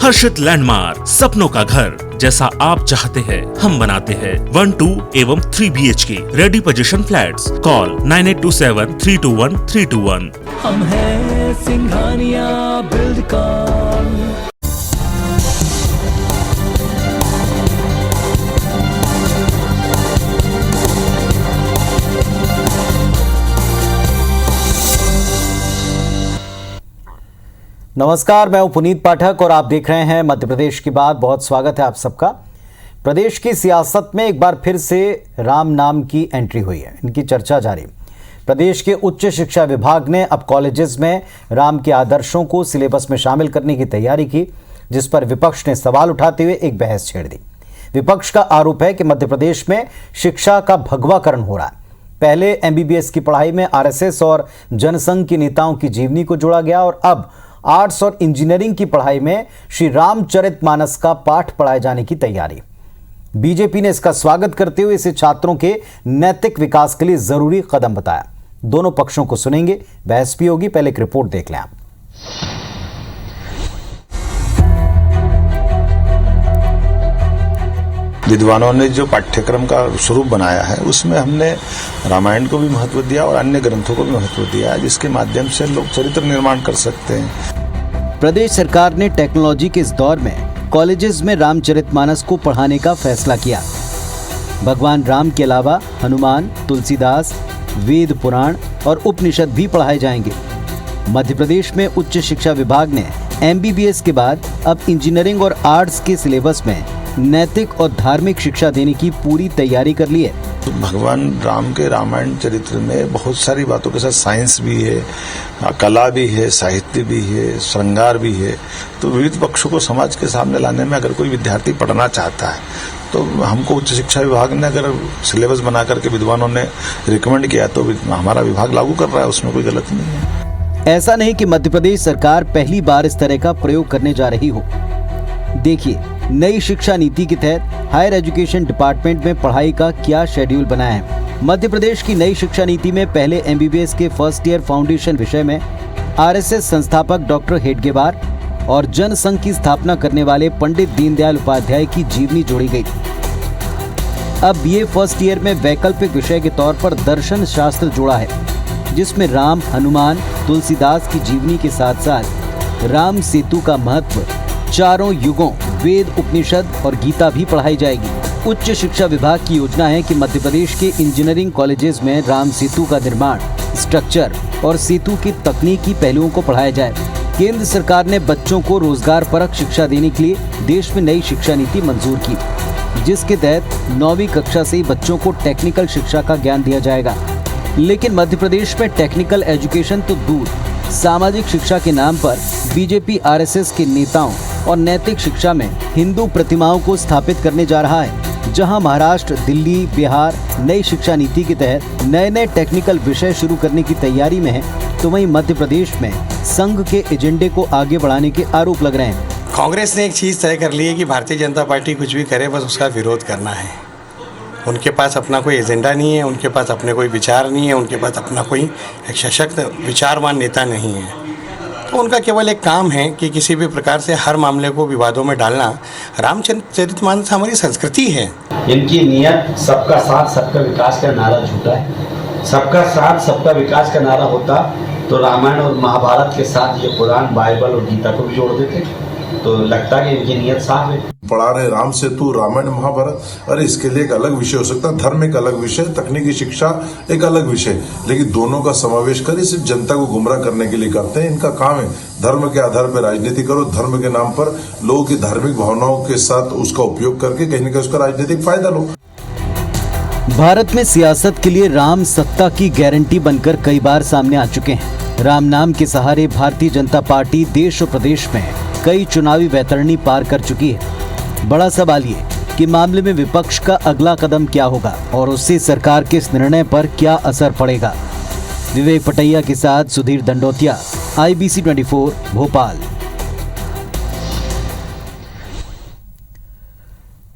हर्षित landmark, सपनों का घर जैसा आप चाहते हैं हम बनाते हैं। 1, 2 एवं 3 BHK ready position flats. Call 9827321321। हम हैं सिंघानिया बिल्डकॉन। नमस्कार, मैं हूं पुनीत पाठक और आप देख रहे हैं मध्य प्रदेश की बात। बहुत स्वागत है आप सबका। प्रदेश की सियासत में एक बार फिर से राम नाम की एंट्री हुई है, इनकी चर्चा जारी। प्रदेश के उच्च शिक्षा विभाग ने अब कॉलेजेस में राम के आदर्शों को सिलेबस में शामिल करने की तैयारी की, जिस पर विपक्ष ने सवाल उठाते हुए एक बहस छेड़ दी। विपक्ष का आरोप है कि मध्य प्रदेश में शिक्षा का भगवाकरण हो रहा है। पहले MBBS की पढ़ाई में RSS और जनसंघ के नेताओं की जीवनी को जोड़ा गया और अब आर्ट्स और इंजीनियरिंग की पढ़ाई में श्री रामचरितमानस का पाठ पढ़ाए जाने की तैयारी। बीजेपी ने इसका स्वागत करते हुए इसे छात्रों के नैतिक विकास के लिए जरूरी कदम बताया। दोनों पक्षों को सुनेंगे, बहस भी होगी। पहले एक रिपोर्ट देख लें आप। विद्वानों ने जो पाठ्यक्रम का स्वरूप बनाया है उसमें हमने रामायण को भी महत्व दिया और अन्य ग्रंथों को भी महत्व दिया है, जिसके माध्यम से लोग चरित्र निर्माण कर सकते हैं। प्रदेश सरकार ने टेक्नोलॉजी के इस दौर में कॉलेजेस में रामचरितमानस को पढ़ाने का फैसला किया। भगवान राम के अलावा हनुमान, तुलसीदास, वेद, पुराण और उपनिषद भी पढ़ाए जाएंगे। मध्य प्रदेश में उच्च शिक्षा विभाग ने MBBS के बाद अब इंजीनियरिंग और आर्ट्स के सिलेबस में नैतिक और धार्मिक शिक्षा देने की पूरी तैयारी कर ली है। भगवान राम के रामायण चरित्र में बहुत सारी बातों के साथ साइंस भी है, कला भी है, साहित्य भी है, श्रृंगार भी है। तो विविध पक्षों को समाज के सामने लाने में अगर कोई विद्यार्थी पढ़ना चाहता है तो हमको उच्च शिक्षा विभाग ने अगर सिलेबस बना करके विद्वानों ने रिकमेंड किया तो हमारा विभाग लागू कर रहा है, उसमें कोई गलत नहीं है। ऐसा नहीं कि मध्य प्रदेश सरकार पहली बार इस तरह का प्रयोग करने जा रही हो। देखिए, नई शिक्षा नीति के तहत हायर एजुकेशन डिपार्टमेंट में पढ़ाई का क्या शेड्यूल बनाया है। मध्य प्रदेश की नई शिक्षा नीति में पहले MBBS के फर्स्ट ईयर फाउंडेशन विषय में RSS संस्थापक डॉक्टर हेडगेवार और जनसंघ की स्थापना करने वाले पंडित दीनदयाल उपाध्याय की जीवनी जोड़ी गई। अब BA फर्स्ट ईयर में वैकल्पिक विषय के तौर पर दर्शन शास्त्र जोड़ा है, जिसमें राम, हनुमान, तुलसीदास की जीवनी के साथ साथ राम सेतु का महत्व, चारों युगों, वेद, उपनिषद और गीता भी पढ़ाई जाएगी। उच्च शिक्षा विभाग की योजना है कि मध्य प्रदेश के इंजीनियरिंग कॉलेजेस में राम सेतु का निर्माण, स्ट्रक्चर और सेतु के तकनीकी पहलुओं को पढ़ाया जाए। केंद्र सरकार ने बच्चों को रोजगार परक शिक्षा देने के लिए देश में नई शिक्षा नीति मंजूर की, जिसके तहत 9वीं कक्षा से ही बच्चों को टेक्निकल शिक्षा का ज्ञान दिया जाएगा। लेकिन मध्य प्रदेश में टेक्निकल एजुकेशन तो दूर, सामाजिक शिक्षा के नाम पर बीजेपी RSS के नेताओं और नैतिक शिक्षा में हिंदू प्रतिमाओं को स्थापित करने जा रहा है। जहां महाराष्ट्र, दिल्ली, बिहार नई शिक्षा नीति के तहत नए टेक्निकल विषय शुरू करने की तैयारी में है, तो वहीं मध्य प्रदेश में संघ के एजेंडे को आगे बढ़ाने के आरोप लग रहे हैं। कांग्रेस ने एक चीज़ तय कर ली है कि भारतीय जनता पार्टी कुछ भी करे बस उसका विरोध करना है। उनके पास अपना कोई एजेंडा नहीं है, उनके पास अपने कोई विचार नहीं है, उनके पास अपना कोई एक सशक्त विचारवान नेता नहीं है। तो उनका केवल एक काम है कि किसी भी प्रकार से हर मामले को विवादों में डालना। रामचरितमानस हमारी संस्कृति है। इनकी नियत सबका साथ सबका विकास का नारा झूठा है। सबका साथ सबका विकास का नारा होता तो रामायण और महाभारत के साथ ये पुराण, बाइबल और गीता को भी जोड़ देते। तो लगता है कि इनकी नियत साफ है। पढ़ा रहे राम सेतु, रामायण, महाभारत, अरे इसके लिए एक अलग विषय हो सकता है। धर्म एक अलग विषय, तकनीकी शिक्षा एक अलग विषय, लेकिन दोनों का समावेश कर सिर्फ जनता को गुमराह करने के लिए करते हैं। इनका काम है धर्म के आधार पर राजनीति करो, धर्म के नाम पर लोगों की धार्मिक भावनाओं के साथ उसका उपयोग करके कहीं न कहीं उसका राजनीतिक फायदा लो। भारत में सियासत के लिए राम सत्ता की गारंटी बनकर कई बार सामने आ चुके हैं। राम नाम के सहारे भारतीय जनता पार्टी देश और प्रदेश में कई चुनावी वैतरणी पार कर चुकी है। बड़ा सवाल ये कि मामले में विपक्ष का अगला कदम क्या होगा और उससे सरकार के इस निर्णय पर क्या असर पड़ेगा। विवेक पटैया के साथ सुधीर दंडोतिया, IBC 24 भोपाल।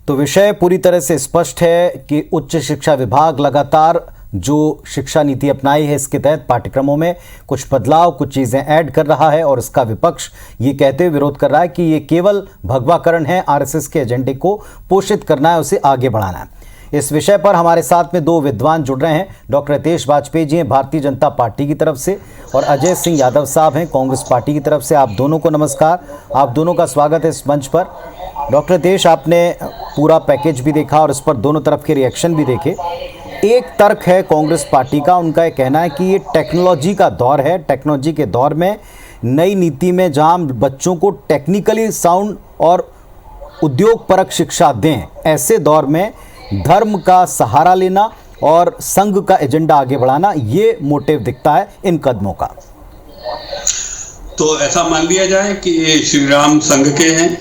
तो विषय पूरी तरह से स्पष्ट है कि उच्च शिक्षा विभाग लगातार जो शिक्षा नीति अपनाई है इसके तहत पाठ्यक्रमों में कुछ बदलाव, कुछ चीज़ें ऐड कर रहा है और इसका विपक्ष ये कहते हुए विरोध कर रहा है कि ये केवल भगवाकरण है, आरएसएस के एजेंडे को पोषित करना है, उसे आगे बढ़ाना है। इस विषय पर हमारे साथ में दो विद्वान जुड़ रहे हैं। डॉक्टर हितेश वाजपेयी जी हैं भारतीय जनता पार्टी की तरफ से और अजय सिंह यादव साहब हैं कांग्रेस पार्टी की तरफ से। आप दोनों को नमस्कार, आप दोनों का स्वागत है इस मंच पर। डॉक्टर हितेश, आपने पूरा पैकेज भी देखा और इस पर दोनों तरफ के रिएक्शन भी देखे। एक तर्क है कांग्रेस पार्टी का, उनका ये कहना है कि ये टेक्नोलॉजी का दौर है, टेक्नोलॉजी के दौर में नई नीति में जहां बच्चों को टेक्निकली साउंड और उद्योग परक शिक्षा दें, ऐसे दौर में धर्म का सहारा लेना और संघ का एजेंडा आगे बढ़ाना, ये मोटिव दिखता है इन कदमों का। तो ऐसा मान लिया जाए कि श्री राम संघ के हैं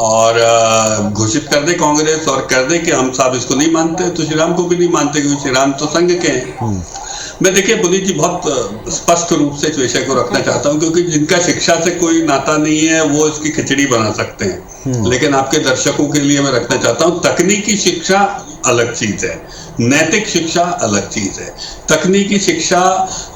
और घोषित कर दे कांग्रेस और कर दे कि हम साहब इसको नहीं मानते, तो श्री राम को भी नहीं मानते क्योंकि श्री राम तो संघ के हैं। मैं देखिए पुनीत जी बहुत स्पष्ट रूप से इस विषय को रखना चाहता हूं, क्योंकि जिनका शिक्षा से कोई नाता नहीं है वो इसकी खिचड़ी बना सकते हैं, लेकिन आपके दर्शकों के लिए मैं रखना चाहता हूं, तकनीकी शिक्षा अलग चीज है, नैतिक शिक्षा अलग चीज है। तकनीकी शिक्षा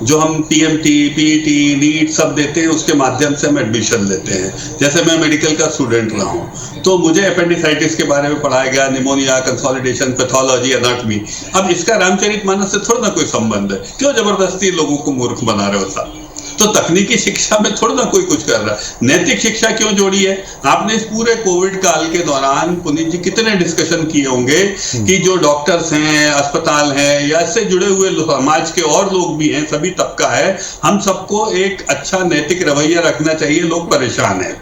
जो हम टीएमटी, पीईटी, नीट सब देते हैं, उसके माध्यम से हम एडमिशन लेते हैं। जैसे मैं मेडिकल का स्टूडेंट रहा हूं तो मुझे अपेंडिसाइटिस के बारे में पढ़ाया गया, निमोनिया, कंसोलिडेशन, पैथोलॉजी, एनाटॉमी। अब इसका रामचरितमानस से थोड़ा ना कोई संबंध है, क्यों जबरदस्ती लोगों को मूर्ख बना रहे हो साहब? तो तकनीकी शिक्षा में थोड़ा ना कोई कुछ कर रहा है। नैतिक शिक्षा क्यों जोड़ी है? आपने इस पूरे कोविड काल के दौरान पुनीत जी कितने डिस्कशन किए होंगे कि जो डॉक्टर्स हैं, अस्पताल हैं या इससे जुड़े हुए समाज के और लोग भी हैं, सभी तबका है, हम सबको एक अच्छा नैतिक रवैया रखना चाहिए, लोग परेशान हैं।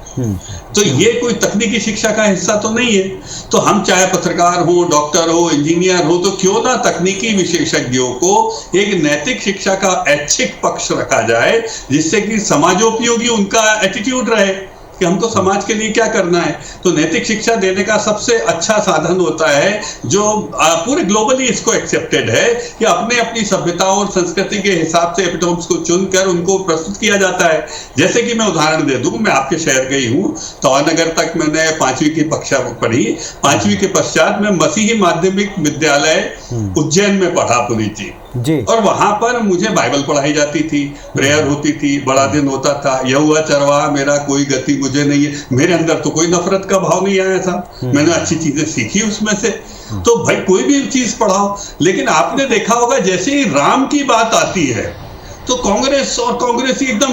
तो ये कोई तकनीकी शिक्षा का हिस्सा तो नहीं है। तो हम चाहे पत्रकार हो, डॉक्टर हो, इंजीनियर हो, तो क्यों ना तकनीकी विशेषज्ञों को एक नैतिक शिक्षा का ऐच्छिक पक्ष रखा जाए, जिससे कि समाजोपयोगी उनका एटीट्यूड रहे कि हमको समाज के लिए क्या करना है। तो नैतिक शिक्षा देने का सबसे अच्छा साधन होता है जो पूरे ग्लोबली इसको एक्सेप्टेड है कि अपने अपनी सभ्यता और संस्कृति के हिसाब से एपिटोम्स को चुनकर उनको प्रस्तुत किया जाता है। जैसे कि मैं उदाहरण दे दूं, मैं आपके शहर गई हूँ, तवानगर तक मैंने 5वीं की कक्षा पढ़ी। 5वीं के पश्चात मैं मसीही माध्यमिक विद्यालय उज्जैन में पढ़ा पुनीत जी। और वहां पर मुझे बाइबल पढ़ाई जाती थी, प्रेयर होती थी, बड़ा दिन होता था, यहोवा चरवाहा मेरा कोई गति मुझे नहीं है। मेरे अंदर तो कोई नफरत का भाव नहीं आया था, मैंने अच्छी चीजें सीखी उसमें से। तो भाई कोई भी चीज पढ़ाओ, लेकिन आपने देखा होगा जैसे ही राम की बात आती है तो कांग्रेस और कांग्रेसी एकदम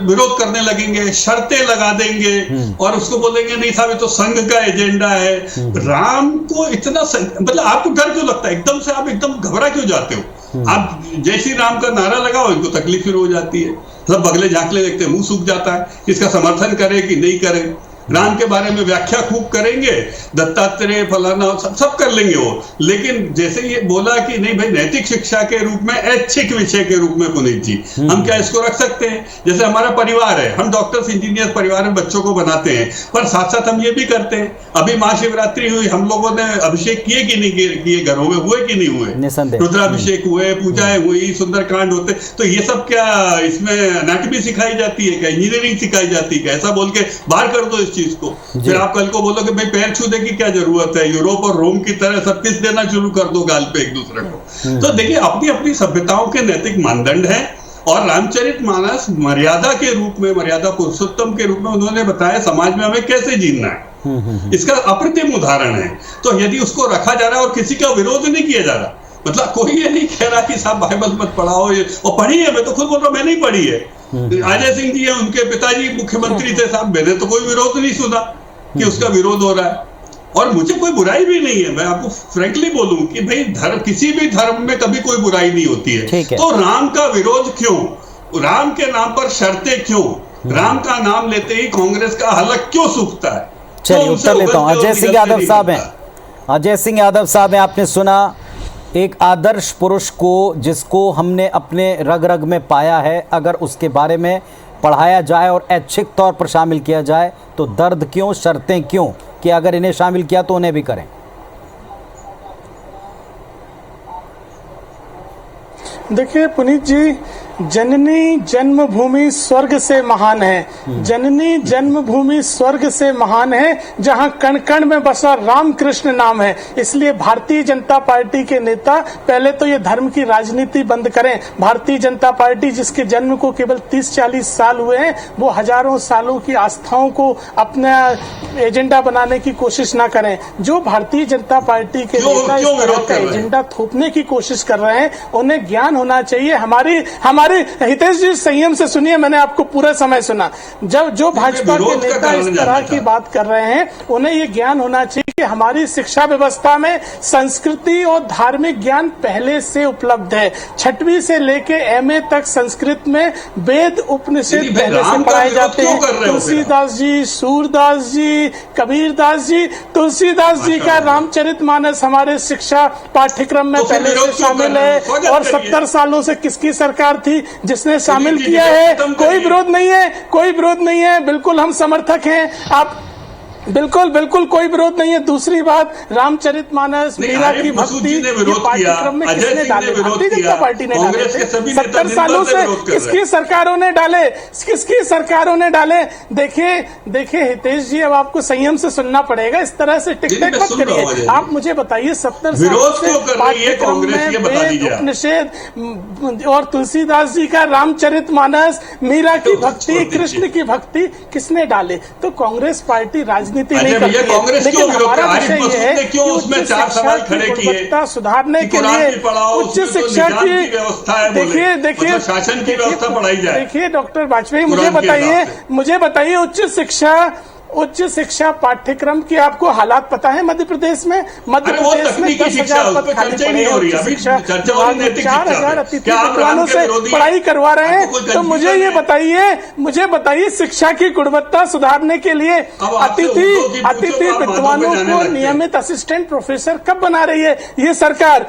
विरोध करने लगेंगे, शर्तें लगा देंगे और उसको बोलेंगे नहीं साहब ये तो संघ का एजेंडा है। राम को इतना मतलब आपको डर क्यों लगता है? एकदम से आप एकदम घबरा क्यों जाते हो? आप जय श्री राम का नारा लगाओ, इनको तकलीफ शुरू हो जाती है, सब बगले झांकले देखते, मुंह सूख जाता है, इसका समर्थन करे कि नहीं करे। राम के बारे में व्याख्या खूब करेंगे, दत्तात्रेय फलाना सब कर लेंगे वो, लेकिन जैसे ये बोला कि नहीं भाई नैतिक शिक्षा के रूप में, ऐच्छिक विषय के रूप में पुनीत जी हम क्या इसको रख सकते हैं? जैसे हमारा परिवार है, हम डॉक्टर्स इंजीनियर परिवार में बच्चों को बनाते हैं, पर साथ साथ हम ये भी करते हैं। अभी महाशिवरात्रि हुई, हम लोगों ने अभिषेक किए कि नहीं किए, घरों में हुए कि नहीं हुए, रुद्राभिषेक हुए, पूजाएं हुई, सुंदरकांड होते। तो ये सब क्या इसमें एनाटॉमी सिखाई जाती है क्या, इंजीनियरिंग सिखाई जाती है क्या? ऐसा बोल के बाहर कर दो चीज को, फिर आप कल को बोलोगे भाई पैर छूने की क्या जरूरत है, यूरोप और रोम की तरह सब किस देना शुरू कर दो गाल पे एक दूसरे को। तो देखिए अपनी अपनी सभ्यताओं के नैतिक मानदंड है और रामचरितमानस मर्यादा के रूप में, मर्यादा पुरुषोत्तम के रूप में उन्होंने बताया समाज में हमें कैसे जीना है। इसका अप्रतिम उदाहरण है। तो यदि उसको रखा जा रहा है और किसी का विरोध नहीं किया जा रहा, मतलब कोई ये नहीं कह रहा कि साहब बाइबल मत पढ़ाओ, और पढ़ी है, मैं तो खुद बोल रहा हूं मैंने ही पढ़ी है। अजय सिंह जी है, उनके पिताजी मुख्यमंत्री थे साहब, मैंने तो कोई विरोध नहीं सुना कि उसका विरोध हो रहा है, और मुझे कोई बुराई भी नहीं है। मैं आपको फ्रैंकली बोलूं कि भाई धर्म, किसी भी धर्म में कभी कोई बुराई नहीं होती है। तो राम का विरोध क्यों? राम के नाम पर शर्तें क्यों? राम का नाम लेते ही कांग्रेस का हलक क्यों सूखता है? चलिए उत्तर लेता हूं। अजय सिंह यादव साहब हैं, अजय सिंह यादव साहब हैं, आपने सुना एक आदर्श पुरुष को जिसको हमने अपने रग रग में पाया है, अगर उसके बारे में पढ़ाया जाए और ऐच्छिक तौर पर शामिल किया जाए तो दर्द क्यों, शर्तें क्यों कि अगर इन्हें शामिल किया तो उन्हें भी करें? देखिए पुनीत जी, जननी जन्मभूमि स्वर्ग से महान है। जननी जन्मभूमि स्वर्ग से महान है, जहां कण कण में बसा राम कृष्ण नाम है। इसलिए भारतीय जनता पार्टी के नेता पहले तो ये धर्म की राजनीति बंद करें। भारतीय जनता पार्टी जिसके जन्म को केवल 30-40 साल हुए हैं, वो हजारों सालों की आस्थाओं को अपना एजेंडा बनाने की कोशिश ना करें। जो भारतीय जनता पार्टी के नेता इस तरह का एजेंडा थोपने की कोशिश कर रहे हैं, उन्हें ज्ञान होना चाहिए। हमारी हितेश जी संयम से सुनिए, मैंने आपको पूरा समय सुना। जब जो भाजपा के नेता इस तरह की बात कर रहे हैं, उन्हें ये ज्ञान होना चाहिए कि हमारी शिक्षा व्यवस्था में संस्कृति और धार्मिक ज्ञान पहले से उपलब्ध है। 6वीं से लेके MA तक संस्कृत में वेद उपनिषद पहले से पढ़ाए जाते हैं। तुलसीदास जी, सूरदास जी, कबीरदास जी, तुलसीदास जी का रामचरितमानस हमारे शिक्षा पाठ्यक्रम में पहले से शामिल है। और 70 सालों से किसकी सरकार थी जिसने शामिल किया है? कोई विरोध नहीं है, कोई विरोध नहीं है, बिल्कुल हम समर्थक हैं। आप बिल्कुल कोई विरोध नहीं है। दूसरी बात, रामचरितमानस, मीरा की भक्ति, ये पाठ्यक्रम में किसने डाले? भारतीय जनता पार्टी ने डाले थे। 70 सालों से किसकी सरकारों ने डाले? देखिए हितेश जी, अब आपको संयम से सुनना पड़ेगा, इस तरह से टिक-टैक मत करिए। आप मुझे बताइए, 70 सालों से पाठ्यक्रम में वेद उपनिषद और तुलसीदास जी का रामचरितमानस, मीरा की भक्ति, कृष्ण की भक्ति किसने डाले? तो कांग्रेस पार्टी राजनीति नहीं करती है। लेकिन हमारा विषय ये है कि उच्च शिक्षा की गुणवत्ता सुधारने के लिए उच्च शिक्षा की देखिए डॉक्टर वाजपेयी, मुझे बताइए उच्च शिक्षा पाठ्यक्रम की आपको हालात पता है मध्य प्रदेश में? मध्य प्रदेश में 10,000 पद खाली पड़े हैं। उच्च शिक्षा 4,000 अतिथि विद्वानों से पढ़ाई करवा रहे हैं। तो मुझे बताइए शिक्षा की गुणवत्ता सुधारने के लिए अतिथि विद्वानों को नियमित असिस्टेंट प्रोफेसर कब बना रही है ये सरकार?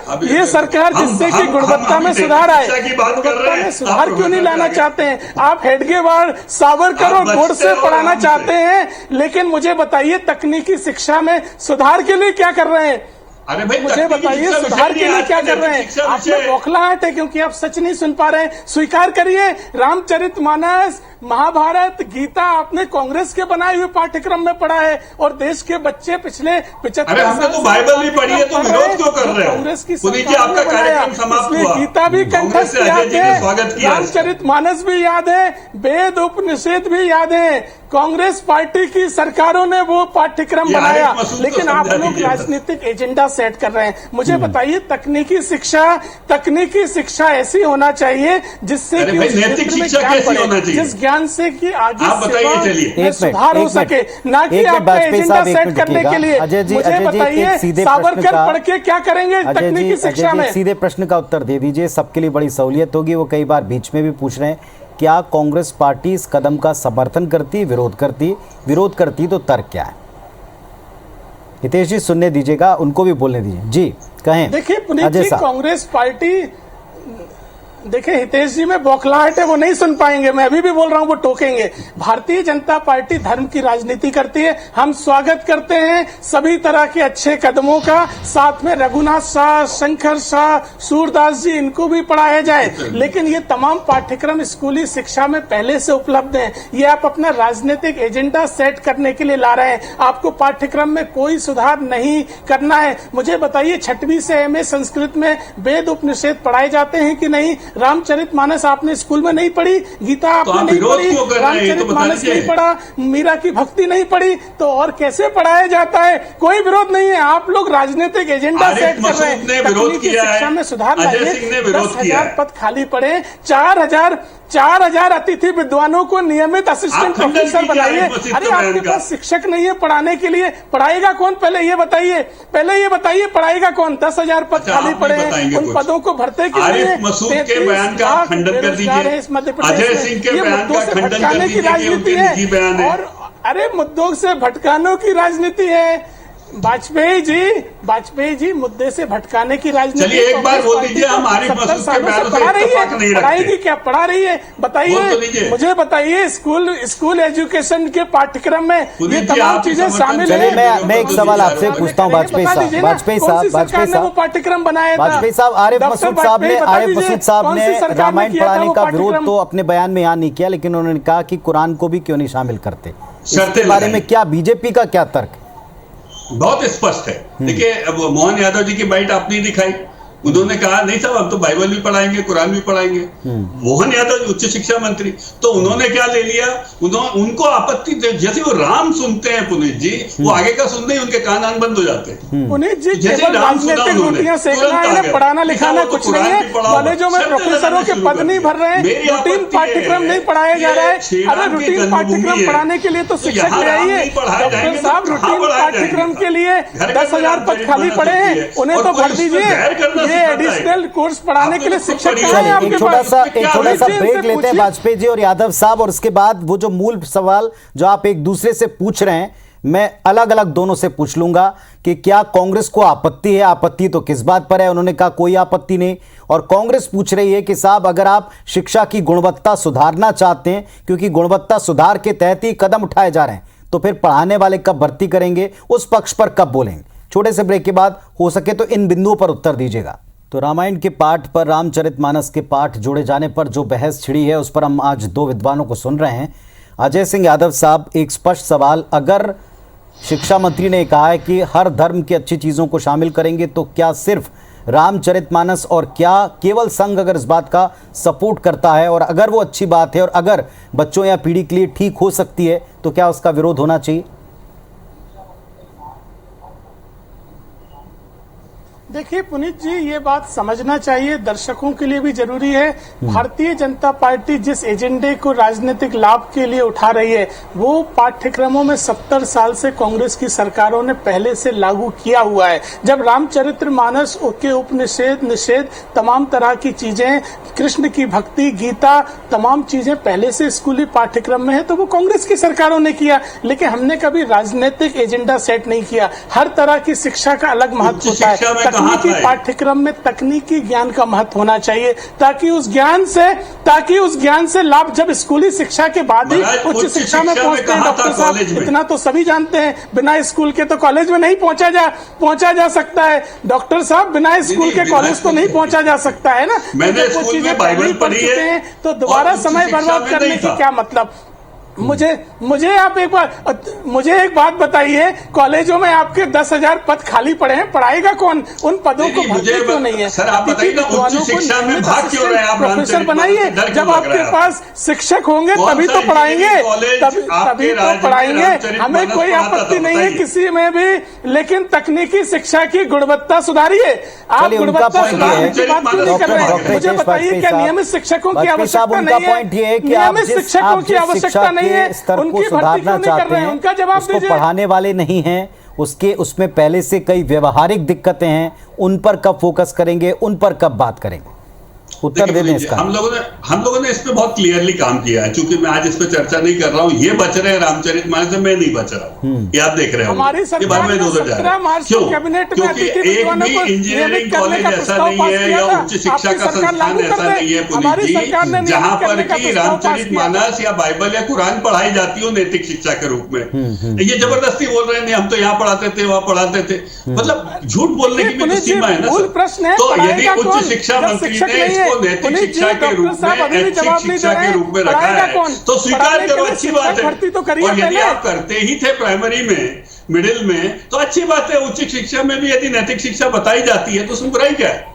जिससे कि गुणवत्ता में सुधार आए। गुणवत्ता में सुधार क्यों नहीं लाना चाहते हैं? आप हेडगेवार, सावरकर और गोडसे पढ़ाना चाहते हैं, लेकिन मुझे बताइए तकनीकी शिक्षा में सुधार के लिए क्या कर रहे हैं? अरे भाई, मुझे बताइए सुधार के लिए क्या कर रहे हैं? आप में बौखलाहट है क्योंकि आप सच नहीं सुन पा रहे हैं। स्वीकार करिए, रामचरितमानस, महाभारत, गीता आपने कांग्रेस के बनाए हुए पाठ्यक्रम में पढ़ा है और देश के बच्चे पिछले 75 साल तो बाइबल भी पढ़ी है, तो विरोध क्यों कर रहे हो? कांग्रेस की आपका कार्यक्रम समाप्त हुआ, गीता भी कंठस्थ याद है, रामचरितमानस भी याद है, वेद उपनिषद भी याद है। कांग्रेस पार्टी की सरकारों ने वो पाठ्यक्रम बनाया, लेकिन आप लोग राजनीतिक एजेंडा सेट कर रहे हैं। मुझे बताइए तकनीकी शिक्षा ऐसी होना चाहिए जिससे कि नैतिक शिक्षा कैसी होना चाहिए? जिस ज्ञान से कि आगे आप बताइए, चलिए सुधार हो सके, ना कि आपका एजेंडा सेट करने के लिए। मुझे बताइए सावरकर पढ़ के क्या करेंगे तकनीकी शिक्षा में? सीधे प्रश्न का उत्तर दे दीजिए, सबके लिए बड़ी सहूलियत होगी। वो कई बार बीच में भी पूछ रहे हैं, क्या कांग्रेस पार्टी इस कदम का समर्थन करती, विरोध करती तो तर्क क्या है? हितेश जी सुनने दीजिएगा, उनको भी बोलने दीजिए। जी कहें। देखिए पुनीत जी, कांग्रेस पार्टी, देखिए हितेश जी में बौखलाहट है, वो नहीं सुन पाएंगे। मैं अभी भी बोल रहा हूं, वो टोकेंगे। भारतीय जनता पार्टी धर्म की राजनीति करती है। हम स्वागत करते हैं सभी तरह के अच्छे कदमों का। साथ में रघुनाथ शाह, शंकर शाह, सूरदास जी, इनको भी पढ़ाया जाए। लेकिन ये तमाम पाठ्यक्रम स्कूली शिक्षा में पहले से उपलब्ध हैं। ये आप अपना राजनीतिक एजेंडा सेट करने के लिए ला रहे हैं। आपको पाठ्यक्रम में कोई सुधार नहीं करना है। मुझे बताइए 6वीं से MA संस्कृत में वेद उपनिषद पढ़ाए जाते हैं कि नहीं? रामचरितमानस आपने स्कूल में नहीं पढ़ी, गीता आपने नहीं पढ़ी, रामचरितमानस नहीं पढ़ा, मीरा की भक्ति नहीं पढ़ी, तो और कैसे पढ़ाया जाता है? कोई विरोध नहीं है। आप लोग राजनीतिक एजेंडा सेट कर रहे हैं। तकनीकी शिक्षा में सुधार लाइए। 10,000 पद खाली पड़े, 4,000 अतिथि विद्वानों को नियमित असिस्टेंट प्रोफेसर बनाइए। अरे आपके पास शिक्षक नहीं है पढ़ाने के लिए, पढ़ाएगा कौन? पहले ये बताइए पढ़ाएगा कौन? 10,000 पद खाली पड़े हैं, उन पदों को भरते क्यों नहीं है? 33 लाख बेरोजगार है इस मध्य प्रदेश में। ये मुद्दों से भटकाने की राजनीति है। और अरे मुद्दों से भटकाने की राजनीति है। वाजपेयी जी मुद्दे से भटकाने की राजनीति। चलिए एक बार बोल दीजिए, हम आरिफ मसूद के बयानों से इत्तेफाक नहीं रखते। पढ़ाई क्या पढ़ा रही है बताइए, मुझे बताइए। स्कूल एजुकेशन के पाठ्यक्रम में ये तमाम चीजें शामिल है। मैं एक सवाल आपसे पूछता हूँ वाजपेयी साहब, वो पाठ्यक्रम बनाया था वाजपेयी साहब, आरिफ मसूद साहब ने रामायण पढ़ाने का विरोध तो अपने बयान में यहाँ नहीं किया, लेकिन उन्होंने कहा कि कुरान को भी क्यों नहीं शामिल करते। इसके बारे में क्या बीजेपी का क्या तर्क है? बहुत स्पष्ट है। देखिए, अब मोहन यादव जी की बाइट आपने दिखाई, उन्होंने कहा नहीं साहब हम तो बाइबल भी पढ़ाएंगे, कुरान भी पढ़ाएंगे। मोहन यादव उच्च शिक्षा मंत्री, तो उन्होंने क्या ले लिया, उनको आपत्ति, जैसे वो राम सुनते हैं पुनीत जी, वो आगे का सुनते ही उनके कान बंद हो जाते हैं। पुनीत जी केवल राजनीतिक रोटियां सेकना है, पढ़ाना लिखाना कुछ नहीं है। कॉलेजों में प्रोफेसरों के पद नहीं भर रहे हैं, रूटीन पाठ्यक्रम नहीं पढ़ाया जा रहा है। अरे रूटीन पाठ्यक्रम पढ़ाने के लिए तो शिक्षक ले आइए। डॉक्टर साहब रूटीन पाठ्यक्रम के लिए 10,000 पद खाली पड़े हैं, उन्हें तो भर दीजिए। एडिशनल कोर्स पढ़ाने के लिए शिक्षक एक छोटा सा ब्रेक लेते हैं वाजपेयी जी और यादव साहब, और उसके बाद वो जो मूल सवाल जो आप एक दूसरे से पूछ रहे हैं, मैं अलग अलग दोनों से पूछ लूंगा कि क्या कांग्रेस को आपत्ति है, आपत्ति तो किस बात पर है। उन्होंने कहा कोई आपत्ति नहीं, और कांग्रेस पूछ रही है कि साहब अगर आप शिक्षा की गुणवत्ता सुधारना चाहते हैं, क्योंकि गुणवत्ता सुधार के तहत ही कदम उठाए जा रहे हैं, तो फिर पढ़ाने वाले कब भर्ती करेंगे, उस पक्ष पर कब बोलेंगे। छोटे से ब्रेक के बाद हो सके तो इन बिंदुओं पर उत्तर दीजिएगा। तो रामायण के पाठ पर रामचरितमानस के पाठ जोड़े जाने पर जो बहस छिड़ी है, उस पर हम आज दो विद्वानों को सुन रहे हैं। अजय सिंह यादव साहब, एक स्पष्ट सवाल, अगर शिक्षा मंत्री ने कहा है कि हर धर्म की अच्छी चीज़ों को शामिल करेंगे, तो क्या सिर्फ रामचरितमानस और क्या केवल संघ अगर इस बात का सपोर्ट करता है, और अगर वो अच्छी बात है और अगर बच्चों या पीढ़ी के लिए ठीक हो सकती है, तो क्या उसका विरोध होना चाहिए? देखिए पुनीत जी, ये बात समझना चाहिए, दर्शकों के लिए भी जरूरी है। भारतीय जनता पार्टी जिस एजेंडे को राजनीतिक लाभ के लिए उठा रही है, वो पाठ्यक्रमों में 70 साल से कांग्रेस की सरकारों ने पहले से लागू किया हुआ है। जब रामचरितमानस के उपनिषेध, निषेध, तमाम तरह की चीजें, कृष्ण की भक्ति, गीता, तमाम चीजें पहले से स्कूली पाठ्यक्रम में है, तो वो कांग्रेस की सरकारों ने किया। लेकिन हमने कभी राजनीतिक एजेंडा सेट नहीं किया। हर तरह की शिक्षा का अलग महत्व होता है। तकनीकी पाठ्यक्रम में तकनीकी ज्ञान का महत्व होना चाहिए, ताकि उस ज्ञान से लाभ जब स्कूली शिक्षा के बाद ही उच्च शिक्षा में पहुंचते हैं। डॉक्टर साहब, इतना तो सभी जानते हैं, बिना स्कूल के तो कॉलेज में नहीं पहुंचा जा सकता है। डॉक्टर साहब, बिना स्कूल के कॉलेज तो नहीं पहुंचा जा सकता है ना। मैंने स्कूल में बाइबल पढ़ी है, तो दोबारा समय बर्बाद करने की क्या मतलब। मुझे आप मुझे एक बात बताइए, कॉलेजों में आपके 10,000 पद खाली पड़े हैं, पढ़ाएगा कौन? उन पदों को भरती क्यों नहीं है? सर आप बताइए ना, उच्च शिक्षा में भाग क्यों रहे हैं आप? प्रोफेसर बनाइए, जब आपके पास शिक्षक होंगे तभी तो पढ़ाएंगे, तभी तो पढ़ाएंगे। हमें कोई आपत्ति नहीं है किसी में भी, लेकिन तकनीकी शिक्षा की गुणवत्ता सुधारिए। आप गुणवत्ता सुधारने की बात क्यों नहीं कर रहे हैं? मुझे बताइए, क्या नियमित शिक्षकों की आवश्यकता नहीं है? नियमित शिक्षकों की आवश्यकता नहीं, स्तर को सुधारना चाहते हैं, उसको पढ़ाने वाले नहीं हैं, उसमें पहले से कई व्यवहारिक दिक्कतें हैं, उन पर कब फोकस करेंगे, उन पर कब बात करेंगे? उत्तर दे दें इसका। हम लोगों ने इस पे बहुत क्लियरली काम किया है। चूंकि मैं आज इस पे चर्चा नहीं कर रहा हूँ, ये बच रहे हैं रामचरितमानस से, मैं नहीं बच रहा, ये आप देख रहे हो। ये बात में इधर जा रहा है। क्यों? क्योंकि एक भी इंजीनियरिंग कॉलेज ऐसा नहीं है या उच्च शिक्षा का संस्थान ऐसा नहीं है पुनीत जी, जहां पर की रामचरितमानस या बाइबल या कुरान पढ़ाई जाती हो नैतिक शिक्षा के रूप में। ये जबरदस्ती बोल रहे हैं, हम तो यहाँ पढ़ाते थे, वहां पढ़ाते थे, मतलब झूठ बोलने की भी तो सीमा है ना। तो यदि उच्च शिक्षा मंत्री ने नैतिक शिक्षा के रूप में, ऐच्छिक शिक्षा के रूप में रखा है, तो स्वीकार करो, अच्छी बात है। और यदि आप करते ही थे प्राइमरी में, मिडिल में, तो अच्छी बात है। उच्च शिक्षा में भी यदि नैतिक शिक्षा बताई जाती है तो उसमें बुराई क्या है?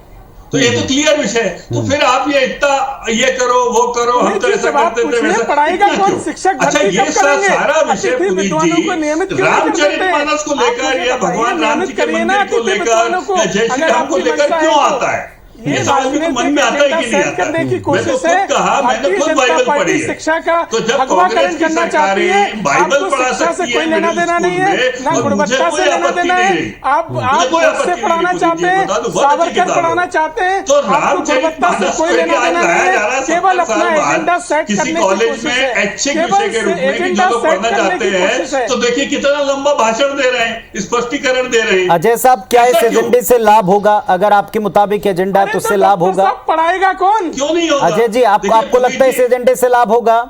तो ये तो क्लियर विषय है। तो फिर आप ये इतना ये करो, वो करो, हम तो ऐसा करते थे, वैसा पढ़ाएगा कौन? शिक्षक अच्छा, ये सारा विषय पुनीत जी रामचरितमानस को लेकर या भगवान राम जी के मंदिर को लेकर या जय श्री राम को लेकर क्यों आता है? ये समझ में तो मन में आता है कि नहीं आता। करने की मैं तो कोशिश खुद है। कहा, मैंने भारतीय खुद जनता बाइबल पार्टी पढ़ी है। शिक्षा का तो जब भगवाकरण कांग्रेस की करना चाहती है, सरकारें बाइबल आपको पढ़ा शिक्षा से सकती कोई है लेना मिडिल देना स्कूल नहीं है, में, ना तो मुझे गुणवत्ता कोई से लेना आपत्ति देना नहीं है। रही। आप मुझे कोई उससे आपत्ति पढ़ाना नहीं, चाहते हैं, बता दो, बहुत अच्छी सावरकर किताब है। पढ़ाना चाहते हैं, तो आपको रामचरित गुणवत्ता से मानस कोई को लेना आज देना लाया नहीं जा रहा है, है केवल 70 अपना साल एजेंडा बाद सेट किसी करने की कॉलेज कोशिश में है, ऐच्छिक केवल विषय के रूप में कि एजेंडा जो लोग सेट पढ़ना करने चाहते की कोशिश है। हैं, तो देखिए कितना लंबा भाषण दे रहे हैं, स्पष्टीकरण दे रहे हैं। अजय साहब, क्या इस ऐसा क्यों? एजेंडे से लाभ होगा? अगर आपके मुताबिक एजेंडा है तो उससे लाभ होगा? पढ़ाएगा कौन? क्यों नहीं होगा? अजय जी, आपको लगता है इस एजेंडे से लाभ होगा?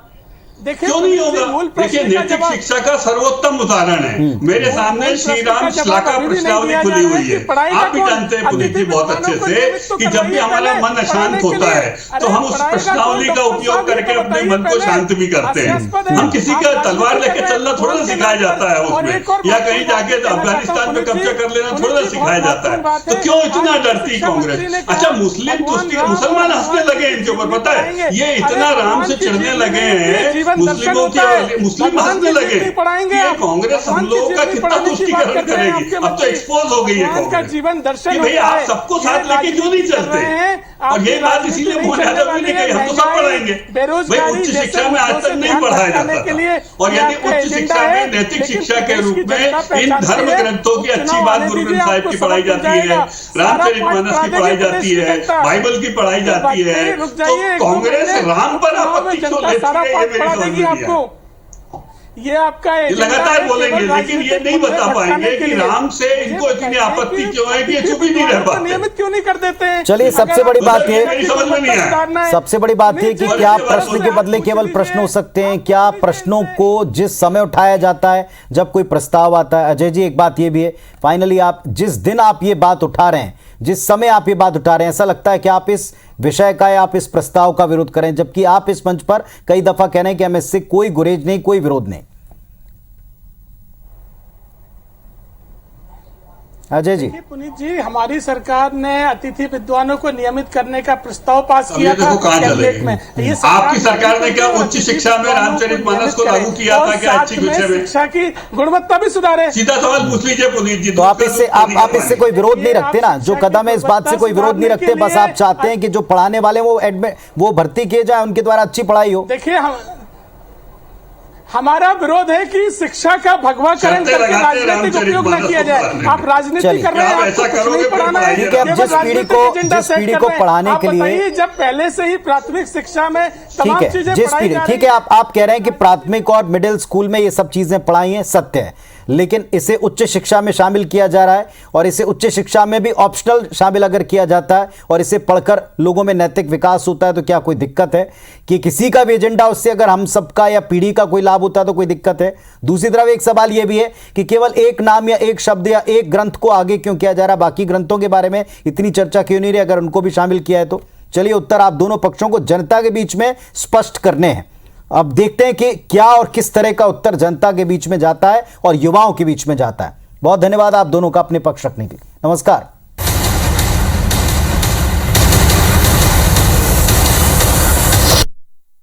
क्यों नहीं होगा? देखिए, नैतिक शिक्षा का सर्वोत्तम उदाहरण है मेरे सामने श्री राम श्लाघा प्रश्नावली खुली हुई है। आप भी जानते हैं पुनीत जी बहुत अच्छे से कि जब भी हमारा मन अशांत होता है तो हम उस प्रश्नावली का उपयोग करके अपने मन को शांत भी करते हैं। हम किसी का तलवार लेके चलना थोड़ा ना सिखाया जाता है उसमें, या कहीं जाके अफगानिस्तान में कब्जा कर लेना थोड़ा ना सिखाया जाता है। तो क्यों इतना डरती कांग्रेस? अच्छा, मुसलमान हंसने लगे इनके ऊपर, पता है, ये इतना राम से चिढ़ने लगे हैं, मुस्लिमों की, मुस्लिम हंसने लगे कि ये कांग्रेस हम लोगों का कितना तुष्टीकरण करेगी। अब तो एक्सपोज हो गई है कांग्रेस जीवन दर्शन कि भाई आप सबको साथ लेके क्यों नहीं चलते। और यही बात इसीलिए मोहन यादव जी ने कही, हम तो सब पढ़ाएंगे। भाई उच्च शिक्षा में आज तक नहीं पढ़ाया जाता था, और यदि उच्च शिक्षा में नैतिक शिक्षा के रूप में इन धर्म ग्रंथों की अच्छी बात गुरु ग्रंथ साहिब की पढ़ाई जाती है, रामचरितमानस की पढ़ाई जाती है, बाइबल की पढ़ाई जाती है, तो कांग्रेस राम पर आपत्ति क्यों लेती है? ये मेरी समझ में नहीं आया। ये आपका लगातार बोलेंगे, लेकिन ये नहीं बता पाएंगे कि राम से इनको इतनी आपत्ति क्यों है कि ये चुप ही नहीं रह पाते, नियमित क्यों नहीं कर देते हैं। चलिए, सबसे बड़ी बात ये, मेरी समझ में नहीं आया। सबसे बड़ी बात ये कि क्या प्रश्न के बदले केवल प्रश्न हो सकते हैं? क्या प्रश्नों को जिस समय उठाया जाता है जब कोई प्रस्ताव आता है? अजय जी, एक बात ये भी है, फाइनली आप जिस दिन आप ये बात उठा रहे हैं, जिस समय आप ये बात उठा रहे हैं, ऐसा लगता है कि आप इस विषय का या आप इस प्रस्ताव का विरोध करें, जबकि आप इस मंच पर कई दफा कह रहे हैं कि हमें इससे कोई गुरेज नहीं, कोई विरोध नहीं। अजय जी, पुनीत जी, हमारी सरकार ने अतिथि विद्वानों को नियमित करने का प्रस्ताव पास किया था कैबिनेट में। ये आपकी सरकार ने क्या उच्च शिक्षा में रामचरितमानस को लागू किया था क्या? अच्छी विषय में शिक्षा की गुणवत्ता भी सुधारे। सीधा सवाल पूछ लीजिए पुनीत जी। तो आप इससे कोई विरोध नहीं रखते ना? जो कदम है इस बात से कोई विरोध नहीं रखते, बस आप चाहते हैं कि जो पढ़ाने वाले वो भर्ती किए जाए, उनके द्वारा अच्छी पढ़ाई हो। देखिए, हमारा विरोध है कि शिक्षा का भगवाकरण करके राजनीतिक उपयोग न किया जाए। आप राजनीति कर रहे हैं, आपको कुछ नहीं पढ़ाना है। ठीक है, अब जिस पीढ़ी को पढ़ाने के लिए, जब पहले से ही प्राथमिक शिक्षा में तमाम चीजें पढ़ाई जा रही हैं। ठीक है, आप कह रहे हैं कि प्राथमिक और मिडिल स्कूल में ये सब चीजें पढ़ाई हैं, सत्य है, लेकिन इसे उच्च शिक्षा में शामिल किया जा रहा है, और इसे उच्च शिक्षा में भी ऑप्शनल शामिल अगर किया जाता है और इसे पढ़कर लोगों में नैतिक विकास होता है, तो क्या कोई दिक्कत है? कि किसी का भी एजेंडा उससे अगर हम सबका या पीढ़ी का कोई लाभ होता है तो कोई दिक्कत है? दूसरी तरफ एक सवाल यह भी है कि केवल एक नाम या एक शब्द या एक ग्रंथ को आगे क्यों किया जा रहा है? बाकी ग्रंथों के बारे में इतनी चर्चा क्यों नहीं रही? अगर उनको भी शामिल किया है तो चलिए, उत्तर आप दोनों पक्षों को जनता के बीच में स्पष्ट करने हैं। अब देखते हैं कि क्या और किस तरह का उत्तर जनता के बीच में जाता है और युवाओं के बीच में जाता है। बहुत धन्यवाद आप दोनों का अपने पक्ष रखने के लिए। नमस्कार।